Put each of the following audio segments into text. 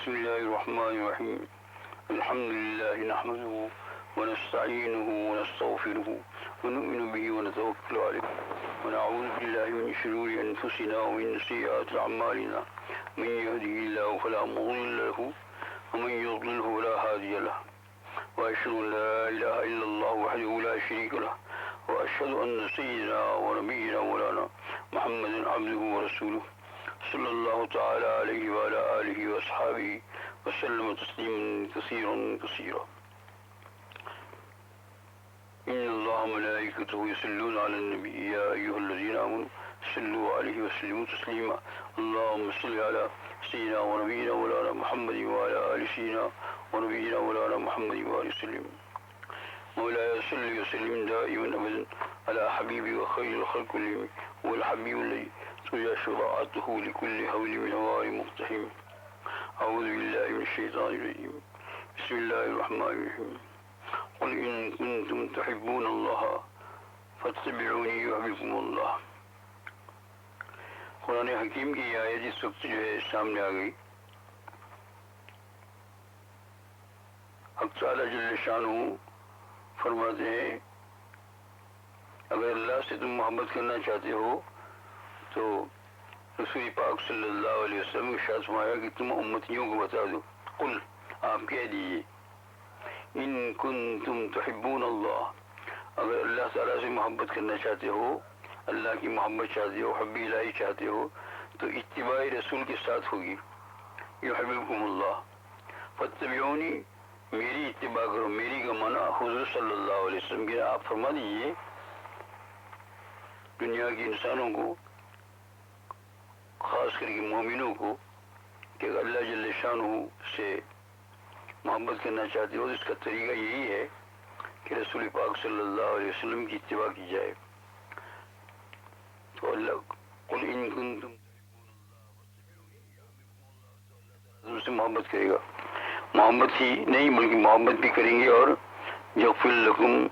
بسم الله الرحمن الرحيم الحمد لله نحمده ونستعينه ونستغفره ونؤمن به ونتوكل عليه ونعوذ بالله من شرور أنفسنا ومن سيئات أعمالنا من يهده الله فلا مضل له ومن يضلله فلا هادي له وأشهد أن لا إله إلا الله وحده لا شريك له وأشهد أن سيدنا ونبينا مولانا محمد عبده ورسوله صلى الله تعالى عليه وعلى آله وأصحابه وسلم تسليما كثيرا كثيرا. إن الله وملائكته يصلون على النبي يا أيها الذين آمنوا صلوا عليه وسلموا تسليما. اللهم صل على سيدنا ونبينا مولانا محمد وعلى آل سيدنا ونبينا مولانا محمد وآله وسلم. مولاي صل وسلم دائما أبدا على حبيبي وخير الخلق كلهم هو الحبيب الذي ترجى شفاعته لكل هول من هوار مقتحم. أعوذ بالله من الشيطان الرجيم. بسم الله الرحمن الرحيم. قل إن كنتم تحبون الله فاتبعوني يحببكم الله. قرآن حکیم کی یہ آیت اس وقت جو ہے سامنے آ گئی. حق تعالی جل شانہ فرماتے ہیں اگر اللہ سے تم محبت کرنا چاہتے ہو تو رسول پاک صلی اللہ علیہ وسلم نے ارشاد فرمایا کہ تم امتیوں کو بتا دو. قل آپ کہہ دیجیے ان کنتم تحبون اللہ، اگر اللہ تعالیٰ سے محبت کرنا چاہتے ہو، اللہ کی محبت چاہتے ہو، حب الہی چاہتے ہو، تو اتباع رسول کے ساتھ ہوگی. یحببکم اللہ فاتبعونی، میری اتباع کرو. میری کا معنی حضور صلی اللہ علیہ وسلم کے. آپ فرما دیجیے دنیا کے انسانوں کو، خاص کر کے مومنوں کو، کہ اللہ جل شانہ سے محبت کرنا چاہتے ہو تو اس کا طریقہ یہی ہے کہ رسول پاک صلی اللہ علیہ وسلم کی اتباع کی جائے. تو اللہ قل ان کنتم تم سے محبت کرے گا. محبت ہی نہیں بلکہ محبت بھی کریں گے اور یغفر لکم،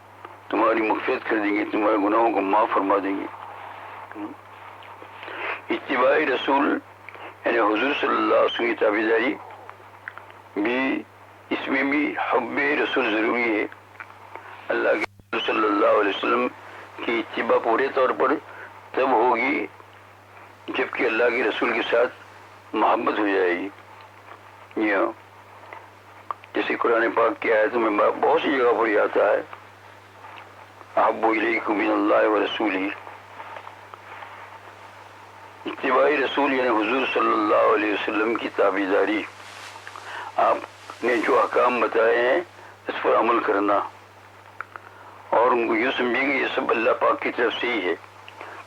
تمہاری مغفرت کر دیں گے، تمہارے گناہوں کو معاف فرما دیں گے. اتباع رسول یعنی حضور صلی اللہ علیہ وسلم کی تابعداری بھی، اس میں بھی حب رسول ضروری ہے. اللہ کے رسول صلی اللہ علیہ وسلم کی اتباع پورے طور پر تب ہوگی جبکہ اللہ کے رسول کے ساتھ محبت ہو جائے گی. یہ جیسے قرآن پاک کی آیتوں میں بہت سی جگہ پر یہ آتا ہے احب الیکم من اللہ ورسولہ. اتباع رسول یعنی حضور صلی اللہ علیہ وسلم کی تابعداری، آپ نے جو احکام بتائے ہیں اس پر عمل کرنا اور ان کو یہ سمجھے کہ یہ سب اللہ پاک کی طرف سے ہی ہے.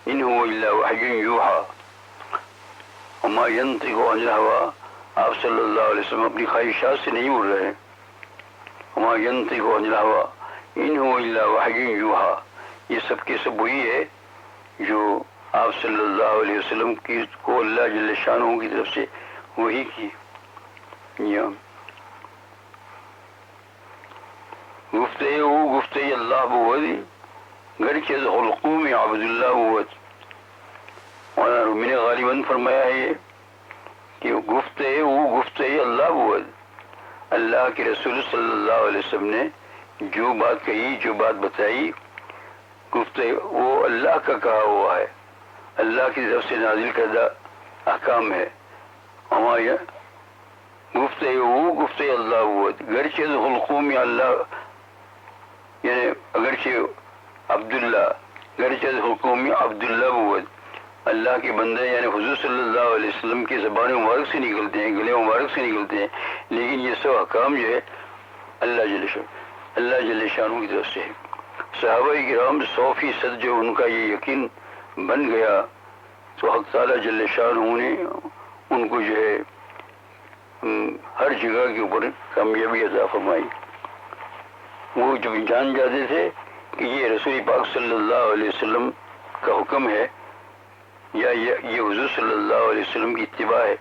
ان هو الا وحی یوحی وما ینطق عن الہوی. آپ صلی اللہ علیہ وسلم اپنی خواہشات سے نہیں بول رہے ہیں. وما ینطق عن الہوی ان هو الا وحی یوحی. یہ سب کے سب وہی ہے جو آپ صلی اللہ علیہ وسلم کی کو اللہ جل شانہ کی طرف سے وہی کی. گفتہ اللہ بود گرچہ خلقوم عبد اللہ بود. مولانا رومی نے غالباً فرمایا ہے کہ گفتہ اللہ بود، اللہ کے رسول صلی اللہ علیہ وسلم نے جو بات کہی، جو بات بتائی، گفتہ وہ اللہ کا کہا ہوا ہے، اللہ کی طرف سے نازل کردہ احکام ہے. ہمارے گفتہ اللہ بود گرچہ خلقوم اللہ یعنی اگرچہ عبداللہ گرچہ حکوم عبداللہ بود، اللہ کے بندے یعنی حضور صلی اللہ علیہ وسلم کی زبان مبارک سے نکلتے ہیں، گلے مبارک سے نکلتے ہیں، لیکن یہ سب احکام جو ہے اللہ جل شانہ کی طرف سے ہے. صحابہ کرام 100% جو ان کا یہ یقین بن گیا تو حق تعالی جل شانہ نے ان کو جو ہے ہر جگہ کے اوپر کامیابی عطا فرمائی. وہ جب جان جاتے تھے کہ یہ رسول پاک صلی اللہ علیہ وسلم کا حکم ہے یا یہ حضور صلی اللہ علیہ وسلم کی اتباع ہے،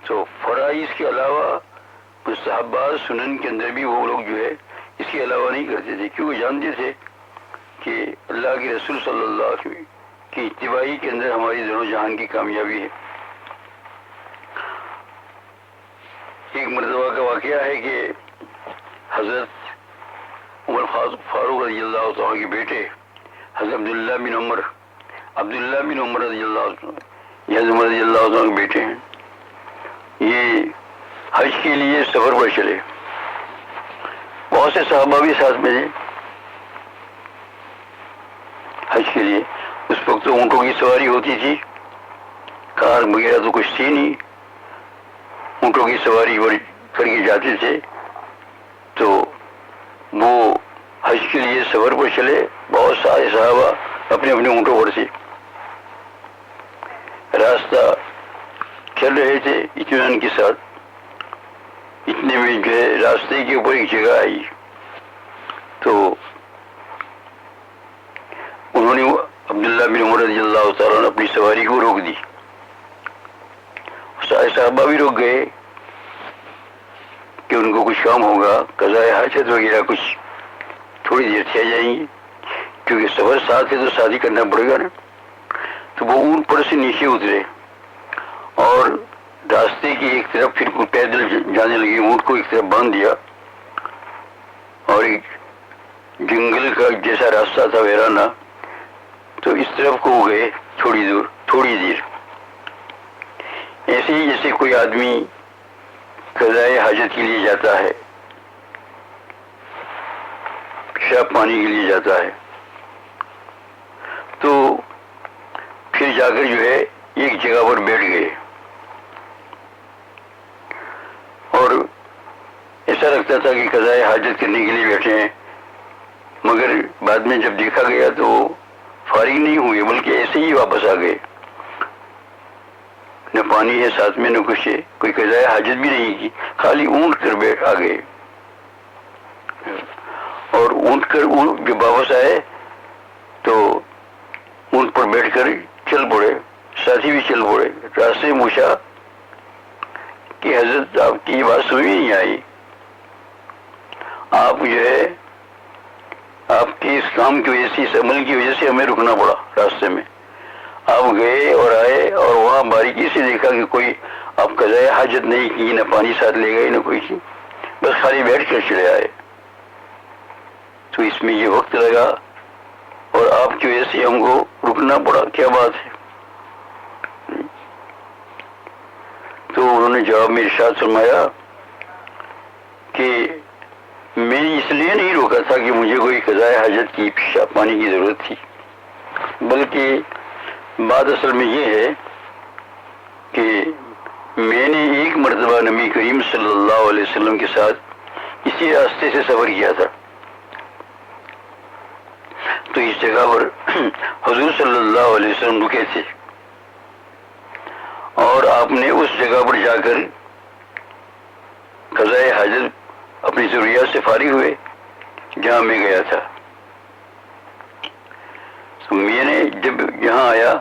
تو فرائض کے علاوہ مستحبات سنن کے اندر بھی وہ لوگ جو ہے اس کے علاوہ نہیں کرتے تھے، کیونکہ جانتے تھے کہ اللہ کے رسول صلی اللہ علیہ وسلم کی اتباعی کے اندر ہماری دونوں جہان کی کامیابی ہے. ایک مرتبہ کا واقعہ ہے کہ حضرت عمر فاروق رضی اللہ تعالیٰ کے بیٹے حضرت عبداللہ بن عمر رضی اللہ تعالیٰ کے بیٹے ہیں، یہ حج کے لیے سفر پر چلے. بہت سے صحابہ بھی ساتھ میں تھے حج کے لیے. اس وقت تو اونٹوں کی سواری ہوتی تھی، کار وغیرہ تو کچھ تھی نہیں، اونٹوں کی سواری کر کے جاتے تھے. تو وہ حج کے لیے سفر پر چلے، بہت سارے صحابہ اپنے اپنے اونٹوں پر تھے، راستہ چل رہے تھے اطمینان کے ساتھ. اتنے میں جو ہے راستے کے اوپر ایک جگہ آئی، تو انہوں نے عبداللہ بن عمر رضی اللہ تعالیٰ نے اپنی سواری کو روک دی. سارے صحابہ بھی روک گئے کہ ان کو کچھ کام ہوگا، قضائے حاجت وغیرہ کچھ تھوڑی دیر سے آ جائیں گی، کیونکہ سفر ساتھ ہے تو شادی کرنا پڑے گا نا. تو وہ اونٹ پر سے نیچے اترے اور راستے کی ایک طرف پھر پیدل جانے لگے، اونٹ کو ایک طرف باندھ دیا اور ایک جنگل کا جیسا راستہ تھا ویرانہ، تو اس طرف کو گئے تھوڑی دیر. ایسے ہی جیسے کوئی آدمی قضائے حاجت کے لیے جاتا ہے، پیشاب پانی کے لیے جاتا ہے، تو پھر جا کر جو ہے ایک جگہ پر بیٹھ گئے اور ایسا لگتا تھا کہ قضائے حاجت کرنے کے لیے بیٹھے ہیں، مگر بعد میں جب دیکھا گیا تو فارغ نہیں ہوئے، بلکہ ایسے ہی واپس آ گئے. نہ پانی ہے ساتھ میں نہ کچھ ہے، کوئی قضائے حاجت بھی نہیں کی، خالی اونٹ کر بیٹھ آ گئے. اور اونٹ کر جب واپس آئے تو اونٹ پر بیٹھ کر چل پڑے، ساتھی بھی چل پڑے. راستے میں پوچھا کہ حضرت آپ کی بات سمجھ نہیں آئی، آپ جو ہے آپ کے اس کام کی وجہ سے، اس عمل کی وجہ سے ہمیں رکنا پڑا راستے میں. آپ گئے اور آئے اور وہاں باریکی سے دیکھا کہ کوئی آپ قضائے حاجت نہیں کی، نہ پانی ساتھ لے گئے نہ کوئی چیز، بس خالی بیٹھ کر چلے آئے. تو اس میں یہ وقت لگا اور آپ کی وجہ سے ہم کو رکنا پڑا، کیا بات ہے؟ تو انہوں نے جواب میں ارشاد فرمایا کہ میں نے اس لیے نہیں روکا تھا کہ مجھے کوئی قضائے حاجت کی پیشاب پانی کی ضرورت تھی، بلکہ بات اصل میں یہ ہے کہ میں نے ایک مرتبہ نبی کریم صلی اللہ علیہ وسلم کے ساتھ اسی راستے سے سفر کیا تھا. تو اس جگہ پر حضور صلی اللہ علیہ وسلم رکے تھے اور آپ نے اس جگہ پر جا کر قضائے حاجت اپنی ضروریات سے فارغ ہوئے جہاں میں گیا تھا. تو میں نے جب یہاں آیا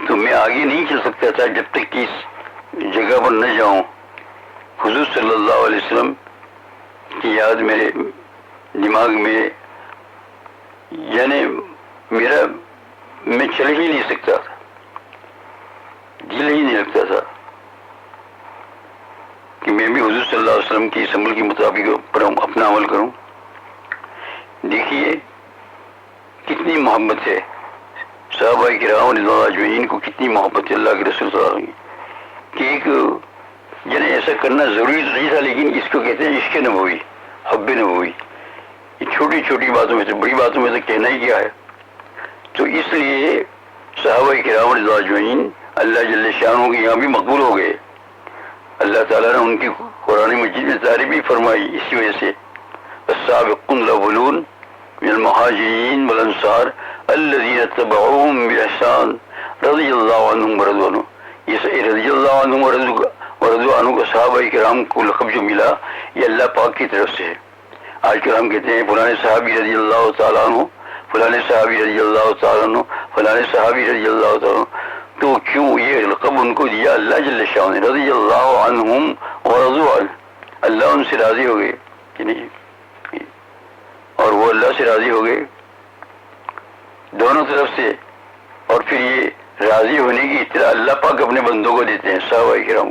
تو میں آگے نہیں چل سکتا تھا جب تک کہ اس جگہ پر نہ جاؤں. حضور صلی اللہ علیہ وسلم کی یاد میرے دماغ میں، یعنی میں چل ہی نہیں سکتا تھا، دل ہی نہیں لگتا تھا کہ میں بھی حضور صلی اللہ علیہ وسلم کی اس عمل کے مطابق پر اپنا عمل کروں. دیکھیے کتنی محبت ہے صحابہ کرام رضوان اللہ اجمعین کو، کتنی محبت ہے اللہ کے رسول صلی اللہ علیہ وسلم کی، کہ ایک یعنی ایسا کرنا ضروری تو نہیں تھا، لیکن اس کو کہتے ہیں عشق نبوی، حب نبوی. یہ چھوٹی چھوٹی باتوں میں سے، بڑی باتوں میں سے کہنا ہی کیا ہے. تو اس لیے صحابہ کرام رضوان اللہ اجمعین اللہ جل شانہ کے یہاں بھی مقبول ہو گئے. اللہ تعالیٰ نے ان کی قرآن مجید میں تعریف بھی فرمائی اسی وجہ سے. السابقون الاولون من المہاجرین والانصار الذین اتبعوهم بإحسان رضی اللہ عنہم ورضوا عنہ. یہ رضی اللہ عنہم ورضوا عنہ کو صحابہ کرام کو لقب جو ملا یہ اللہ پاک کی طرف سے ہے. آج کل ہم کہتے ہیں فلاں صحابی رضی اللہ تعالیٰ عنہ، فلاں صحابی رضی اللہ تعالیٰ عنہ، فلاں صحابی رضی اللہ تعالیٰ عنہ. تو کیوں یہ لقب ان کو دیا اللہ جل شانہ نے؟ رضی اللہ عنہم ورضوا عنہ، اللہ ان سے راضی ہو گئے کہ نہیں، اور وہ اللہ سے راضی ہو گئے دونوں طرف سے. اور پھر یہ راضی ہونے کی اطلاع اللہ پاک اپنے بندوں کو دیتے ہیں صحابہ کرام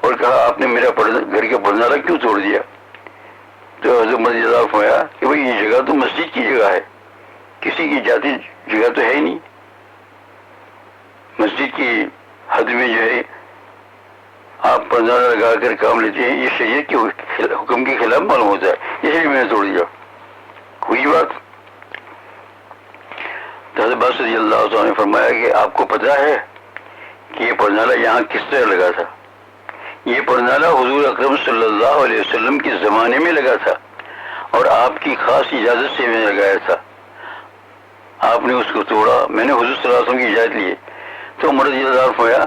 اور کہا آپ نے میرا گھر کا پردہ کیوں توڑ دیا؟ تو حضرت عمر رضی اللہ عنہ فرمایا کہ بھائی یہ جگہ تو مسجد کی جگہ ہے، کسی کی ذاتی جگہ تو ہے ہی نہیں. مسجد کی حد میں جو ہے آپ پردہ لگا کر کام لیتے ہیں، یہ شریعت کے حکم کے خلاف معلوم ہوتا ہے، اس لیے میں نے توڑ دیا. ہوئی بات. تو حضرت عباس رضی اللہ عنہ نے فرمایا کہ آپ کو پتا ہے کہ یہ پرنالہ یہاں کس طرح لگا تھا؟ یہ پرنالہ حضور اکرم صلی اللہ علیہ وسلم کے زمانے میں لگا تھا اور آپ کی خاص اجازت سے میں نے لگایا تھا. آپ نے اس کو توڑا، میں نے حضور صلی اللہ علیہ وسلم کی اجازت لی. تو عمر رضی اللہ عنہ فرمایا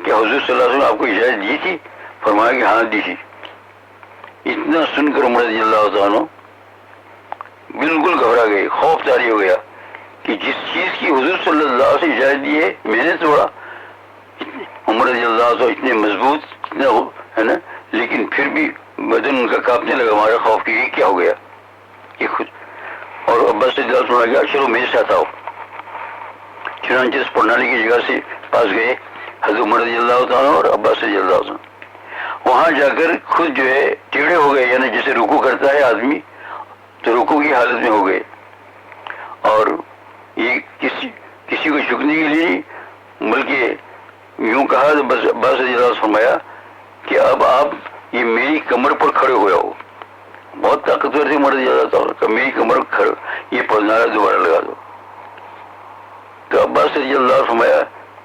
کہ حضور صلی اللہ علیہ وسلم نے آپ کو اجازت دی تھی؟ فرمایا کہ ہاں دی تھی. اتنا سن کر عمر رضی اللہ عنہ بالکل گھبرا گئے، خوف طاری ہو گیا کہ جس چیز کی حضور صلی اللہ علیہ وسلم اجازت دی ہے میں نے توڑا. عمر رضی اللہ عنہ اتنے مضبوط اتنا ہے نا، لیکن پھر بھی بدن ان کا کانپنے لگا ہمارا خوف کی کیا ہو گیا یہ خود. اور عباس رضی اللہ عنہ گیا چلو میرے ساتھ آؤ. چنانچہ اس پرنالی کی جگہ سے پاس گئے حضرت عمر رضی اللہ عنہ اور عباس رضی اللہ عنہ. وہاں جا کر خود جو ہے ٹیڑھے ہو گئے، یعنی جیسے رکوع کرتا ہے آدمی تو رکوع کی حالت میں ہو گئے. اور یہ کسی کو جھکنے کے لیے نہیں بلکہ یوں کہا تو بس عباس رضی اللہ عنہ فرمایا کہ اب آپ یہ میری کمر پر کھڑے ہو جاؤ. بہت طاقتور تھے عمر رضی اللہ عنہ کہ میری کمر پر کھڑے، یہ پردہ دوبارہ لگا دو. تو عباس رضی اللہ عنہ فرمایا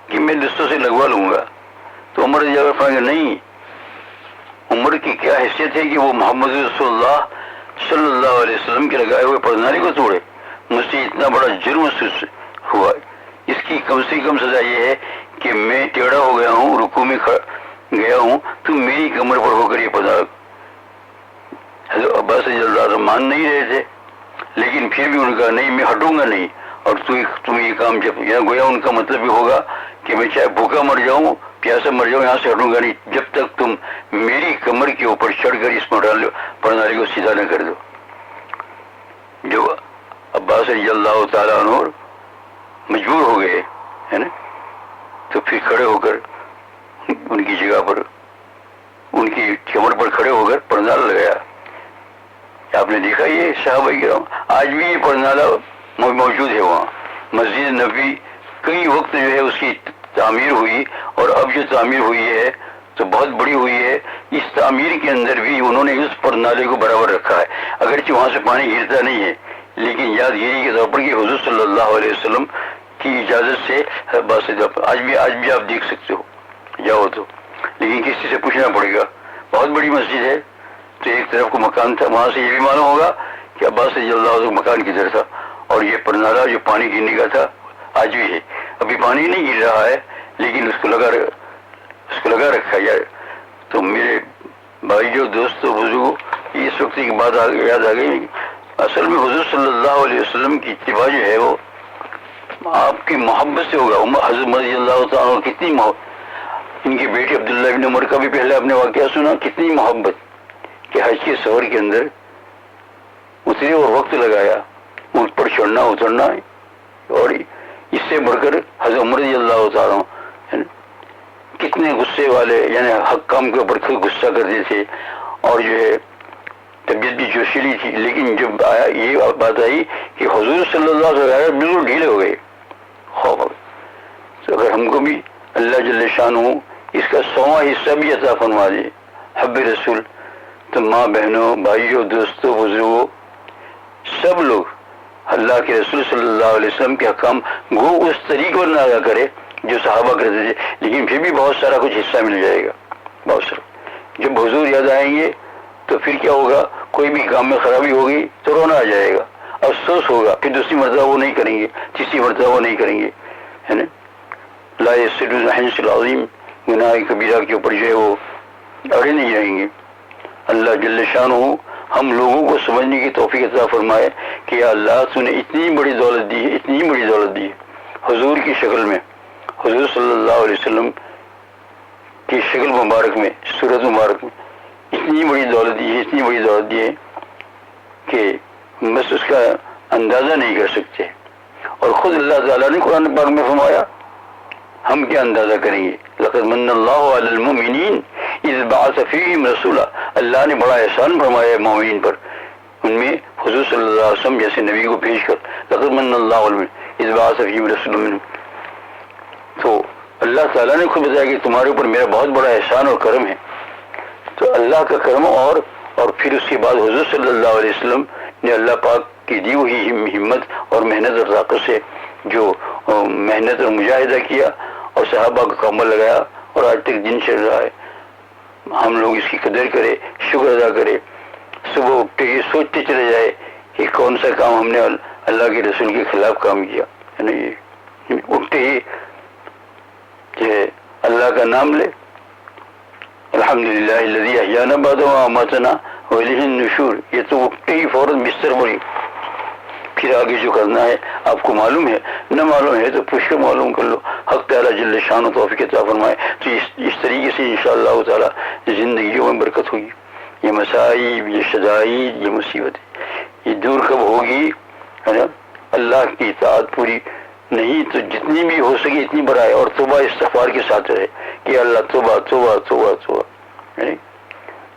کہ میں دستوں سے لگوا لوں گا. تو عمر رضی اللہ عنہ فرمایا نہیں، عمر کی کیا حیثیت ہے کہ وہ محمد رسول اللہ صلی اللہ علیہ وسلم کے لگائے ہوئے پردے کو توڑے. مجھ سے اتنا بڑا جرم محسوس ہوا، اس کی کم سے کم سزا یہ ہے کہ میں ٹیڑھا ہو گیا ہوں، رکوع میں گیا ہوں، تو میری کمر پر ہو کر یہ پردہ. حضرت عباس رضی اللہ عنہ مان نہیں رہے تھے، لیکن پھر بھی ان کا نہیں میں ہٹوں گا نہیں. اور تم یہ کام جب یہاں گویا ان کا مطلب یہ ہوگا کہ میں چاہے بھوکا مر جاؤں پیاسا مر جاؤں یہاں سے ہٹوں گا نہیں جب تک تم میری کمر کے اوپر چڑھ کر اس پرنالی کو سیدھا نہ کر دو. جو عباس رضی اللہ تعالیٰ عنہ مجبور ہو گئے ہے نا، تو پھر کھڑے ہو کر ان کی جگہ پر ان کی کمر پر کھڑے ہو کر پرنالہ لگایا. آپ نے دیکھا یہ صحابہ کرام آج بھی یہ پرنالہ موجود ہے وہاں. مسجد نبوی کئی وقت جو ہے اس کی تعمیر ہوئی، اور اب جو تعمیر ہوئی ہے تو بہت بڑی ہوئی ہے. اس تعمیر کے اندر بھی انہوں نے اس پرنالے کو برابر رکھا ہے، اگرچہ وہاں سے پانی گرتا نہیں ہے، لیکن یادگیری کے طور پر کہ حضور صلی اللہ علیہ وسلم کی اجازت سے آج بھی آپ دیکھ سکتے ہو جاؤ تو. لیکن کسی سے پوچھنا پڑے گا. بہت بڑی مسجد ہے، تو ایک طرف کو مکان تھا، وہاں سے یہ بھی معلوم ہوگا کہ عباس رضی اللہ عنہ مکان کدھر تھا. اور یہ پرنالہ جو پانی گرنے کا تھا آج بھی ہے. ابھی پانی نہیں گر رہا ہے لیکن اس کو لگا رکھا جائے. تو میرے بھائی جو دوستوں بزرگوں اس وقت کی بات یاد آ گئی. اصل میں حضور صلی اللہ علیہ وسلم کی اتباع جو ہے وہ آپ کی محبت سے ہوگا. حضرت عمر رضی اللہ تعالیٰ کتنی محبت، ان کے بیٹے عبداللہ بن عمر کا بھی پہلے آپ نے واقعہ سنا، کتنی محبت کہ حج کے سفر کے اندر اترے اور وقت لگایا اونٹ پر چڑھنا اترنا. اور اس سے بڑھ کر حضرت عمر رضی اللہ تعالیٰ کتنے غصے والے، یعنی حق کام کے اوپر خود غصہ کرتے تھے، اور جو ہے طبیعت بھی جوشیلی تھی. لیکن جب آیا یہ بات آئی کہ حضور صلی اللہ علیہ وسلم بالکل ڈھیلے ہو گئے، خوف ہو گئے. تو اگر ہم کو بھی اللہ جل شانہ اس کا 100واں حصہ بھی عطا فرما دے حب رسول، تو ماں بہنوں بھائیوں دوستوں بزرگوں سب لوگ اللہ کے رسول صلی اللہ علیہ وسلم کے حکام گو اس طریقے پر نہ ادا کرے جو صحابہ کرتے تھے، لیکن پھر بھی بہت سارا کچھ حصہ مل جائے گا. بہت سارا جب حضور یاد آئیں گے تو پھر کیا ہوگا، کوئی بھی کام میں خرابی ہوگی تو رونا آ جائے گا، افسوس ہوگا، پھر دوسری مرتبہ وہ نہیں کریں گے، تیسری مرتبہ وہ نہیں کریں گے، ہے نا. لا یسر الحنس العظیم، گناہ کبیرہ کے اوپر جو ہے وہ اڑے نہیں رہیں گے. اللہ جل شانہ ہم لوگوں کو سمجھنے کی توفیق عطا فرمائے کہ یا اللہ تو نے اتنی بڑی دولت دی ہے، اتنی بڑی دولت دی ہے حضور کی شکل میں، حضور صلی اللہ علیہ وسلم کی شکل مبارک میں، صورت مبارک میں اتنی بڑی دولت دی ہے، اتنی بڑی دولت دی ہے کہ بس اس کا اندازہ نہیں کر سکتے. اور خود اللہ تعالیٰ نے قرآن پاک میں فرمایا، ہم کیا اندازہ کریں گے. لقد من اللہ علی المؤمنین اذ بعث فیہم رسولا، اللہ نے بڑا احسان فرمایا ہے مومنین پر، ان میں حضور صلی اللہ علیہ وسلم جیسے نبی کو بھیج کر، لقد من اللہ علیہ اذ بعث فیہم رسولا منہم، تو اللہ تعالیٰ نے خود بتایا کہ تمہارے اوپر میرا بہت بڑا احسان اور کرم ہے. تو اللہ کا کرم اور پھر اس کے بعد حضور صلی اللہ علیہ وسلم نے اللہ پاک کی دی ہوئی ہمت اور محنت اور طاقت سے جو محنت اور مجاہدہ کیا اور صحابہ کا کمر لگایا اور آج تک دن چل رہا ہے. ہم لوگ اس کی قدر کرے، شکر ادا کرے، صبح اٹھتے ہی سوچتے چلے جائے کہ کون سا کام ہم نے اللہ کے رسول کے خلاف کام کیا ہے نا. یہ اٹھتے ہی کہ اللہ کا نام لے، الحمدللہ الذی احیانا بعد ما اماتنا والیہ النشور، یہ تو اٹھتے ہی فوراً بستر بڑی. پھر آگے جو کرنا ہے آپ کو معلوم ہے، نہ معلوم ہے تو پوچھ کر معلوم کر لو. حق تعالیٰ جل شان و توفیق عطا فرمائے. تو اس طریقے سے انشاءاللہ تعالیٰ زندگیوں میں برکت ہوگی. یہ مسائب، یہ شدائد، یہ مصیبتیں یہ دور کب ہوگی ہے نا؟ اللہ کی اطاعت پوری نہیں تو جتنی بھی ہو سکے اتنی بڑھائے اور توبہ استغفار کے ساتھ رہے کہ اللہ توبہ توبہ توبہ توبہ.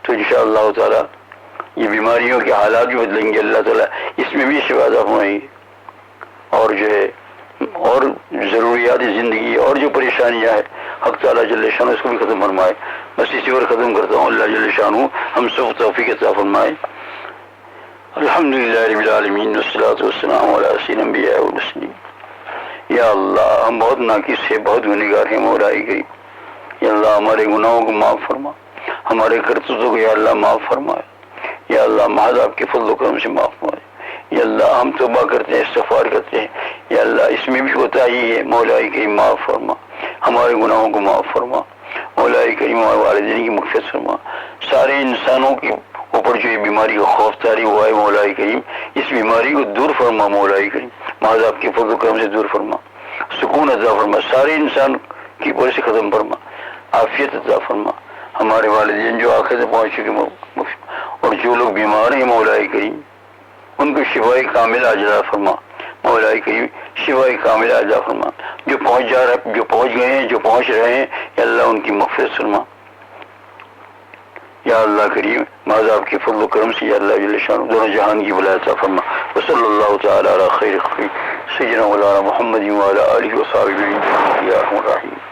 تو انشاءاللہ تعالیٰ یہ بیماریوں کے حالات بھی بدلیں گے، اللہ تعالیٰ اس میں بھی شفا عطا فرمائیں گے. اور جو ہے اور ضروریات زندگی اور جو پریشانیاں ہیں حق تعالیٰ جل شانہ اس کو بھی ختم فرمائے. بس اسی پر ختم کرتا ہوں. اللہ جل شانہ ہم سب توفیق عطا فرمائے. الحمدللہ رب العالمین والصلاۃ والسلام علی سیدنا الانبیاء والمرسلین. یا اللہ ہم بہت ناقص ہیں، بہت گنہگار ہیں مولا کریم. یا اللہ ہمارے گناہوں کو معاف فرما، ہمارے کرتوتوں کو یا اللہ معاف فرمائے. یا اللہ محض آپ کے فضل و کرم سے معاف فرمائے. یا اللہ ہم توبہ کرتے ہیں، استغفار کرتے ہیں. یا اللہ اس میں بھی کوتاہی ہے، مولا کریم معاف فرما، ہمارے گناہوں کو معاف فرما. مولا کریم اور والدین کی مغفرت فرما. سارے انسانوں کے اوپر جو یہ بیماری کا خوف طاری ہوا ہے مولا کریم، اس بیماری کو دور فرما مولا کریم، محض آپ کے فضل و کرم سے دور فرما. سکون عطا فرما، سارے انسان کی اوپر سے ختم فرما. عافیت عطا فرما. ہمارے والدین جو آخر سے پہنچ چکے اور جو لوگ بیمار ہیں مولا کریم ان کو شفاء کامل عاجلہ فرما. مولا کریم شفاء کامل عاجلہ فرما. جو پہنچ گئے ہیں، جو پہنچ رہے ہیں، یا اللہ ان کی مغفرت فرما. یا اللہ کریم محض آپ کے فضل و کرم سے یا اللہ جل شانہ دونوں جہان کی بلائے عطا فرما. وصلی اللہ تعالی علی خیر خلق سیدنا مولانا محمد وعلی آلہ وصحبہ اجمعین. یا ارحم الراحمین.